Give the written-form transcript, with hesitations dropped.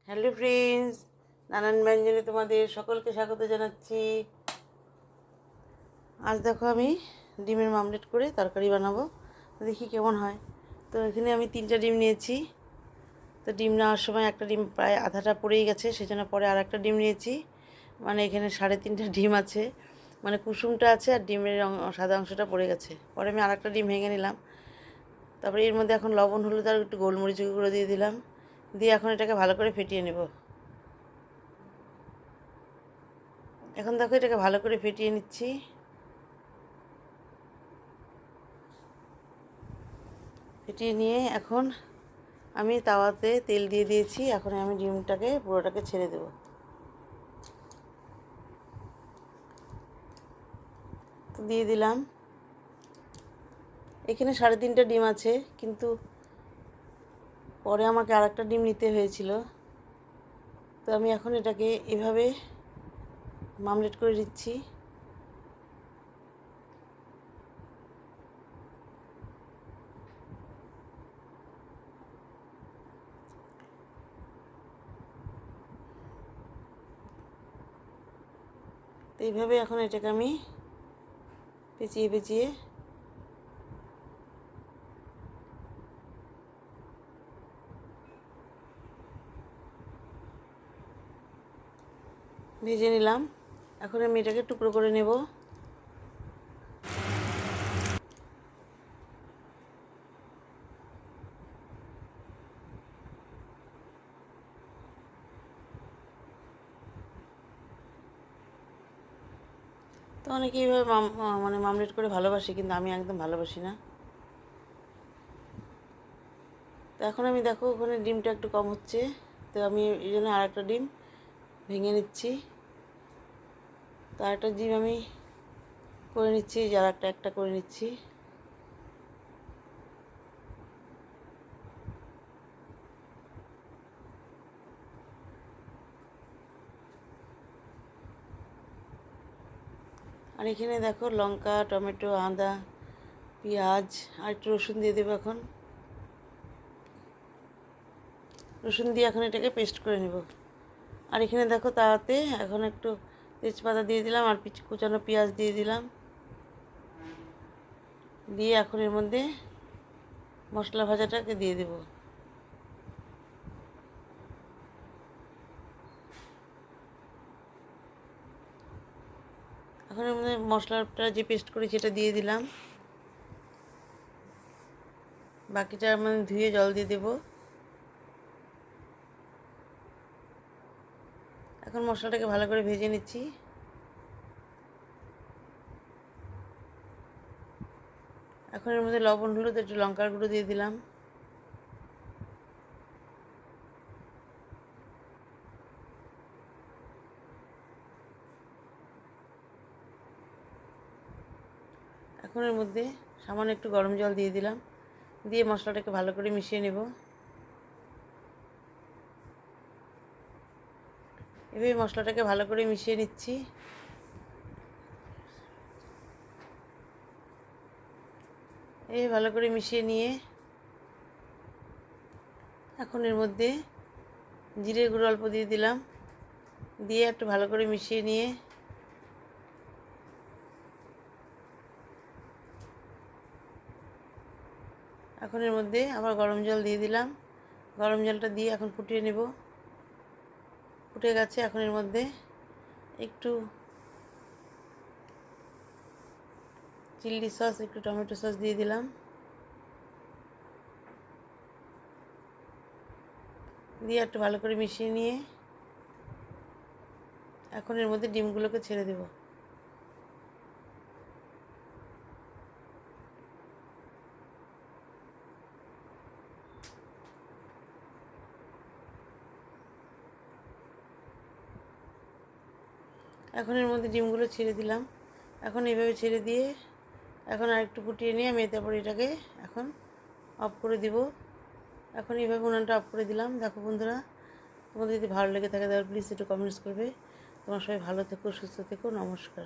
Hello friends, নানান ব্যঞ্জনে তোমাদের সকলকে স্বাগত জানাচ্ছি। আজ দেখো আমি ডিমের মামলেট করে তরকারি বানাবো, দেখি কেমন হয়। তো এখানে আমি 3টা ডিম নিয়েছি। তো ডিম নেওয়ার সময় একটা ডিম প্রায় আধাটা পড়েই গেছে, সেজন্য পরে আর একটা ডিম নিয়েছি। মানে এখানে 3.5টা ডিম আছে, মানে কুসুমটা আছে আর ডিমের সাদা অংশটা পড়ে গেছে। পরে আমি আর একটা ডিম ভেঙে নিলাম। তারপরে এর মধ্যে এখন লবণ, হলুদ আর একটু গোলমরিচ গুঁড়ো দিয়ে দিলাম। দিয়ে এখন এটাকে ভালো করে ফেটিয়ে নেব। এখন দেখো এটাকে ভালো করে ফেটিয়ে নিচ্ছি। ফেটিয়ে নিয়ে এখন আমি তাওয়াতে তেল দিয়ে দিয়েছি। এখন আমি ডিমটাকে পুরোটাকে ছেড়ে দেব। তো দিয়ে দিলাম। এখানে 3.5টা ডিম আছে, কিন্তু পরে আমাকে আর একটা ডিম নিতে হয়েছিল। তো আমি এখন এটাকে এভাবে মামলেট করে দিচ্ছি। তো এইভাবে এখন এটাকে আমি পেঁচিয়ে পেঁচিয়ে ভেজে নিলাম। এখন আমি এটাকে টুকরো করে নেব। তো অনেকে এইভাবে মানে মামলেট করে ভালোবাসি, কিন্তু আমি একদম ভালোবাসি না। তো এখন আমি দেখো ওখানে ডিমটা একটু কম হচ্ছে, তো আমি এই জন্য আর একটা ডিম ভেঙে নিচ্ছি। তো আরেকটা ডিম আমি করে নিচ্ছি, যার একটা একটা করে নিচ্ছি। আর এখানে দেখো লঙ্কা, টমেটো, আদা, পেঁয়াজ আর একটু রসুন দিয়ে দেবো। এখন রসুন দিয়ে এখন এটাকে পেস্ট করে নেব। আর এখানে দেখো তাতে এখন একটু তেজপাতা দিয়ে দিলাম আর কুচানো পেঁয়াজ দিয়ে দিলাম। দিয়ে এখন এর মধ্যে মশলা ভাজাটাকে দিয়ে দেব। এখন এর মধ্যে মশলাটা যে পেস্ট করেছি এটা দিয়ে দিলাম। বাকিটা মানে ধুয়ে জল দিয়ে দেব। এখন মশলাটাকে ভালো করে ভেজে নিচ্ছি। এখন এর মধ্যে লবণ, হলুদ, একটু লঙ্কার গুঁড়ো দিয়ে দিলাম। এখন এর মধ্যে সামান্য একটু গরম জল দিয়ে দিলাম। দিয়ে মশলাটাকে ভালো করে মিশিয়ে নেব। এভাবে মশলাটাকে ভালো করে মিশিয়ে নিচ্ছি। এই ভালো করে মিশিয়ে নিয়ে এখন এর মধ্যে জিরে গুঁড়ো অল্প দিয়ে দিলাম। দিয়ে একটু ভালো করে মিশিয়ে নিয়ে এখন এর মধ্যে আবার গরম জল দিয়ে দিলাম। গরম জলটা দিয়ে এখন ফুটিয়ে নেব। ফুটে গেছে। এখন এর মধ্যে একটু চিলি সস, একটু টমেটো সস দিয়ে দিলাম। দিয়ে একটু ভালো করে মিশিয়ে নিয়ে এখন এর মধ্যে ডিমগুলোকে ছেড়ে দেব। এখন এর মধ্যে ডিমগুলো ছেড়ে দিলাম। এখন এইভাবে ছেড়ে দিয়ে এখন আর একটু ফুটিয়ে নিয়ে আমি তারপর এটাকে এখন অফ করে দিব। এখন এইভাবে উনানটা অফ করে দিলাম। দেখো বন্ধুরা, তোমাদের যদি ভালো লেগে থাকে তাহলে প্লিজ একটু কমেন্টস করবে। তোমার সবাই ভালো থেকো, সুস্থ থেকো। নমস্কার।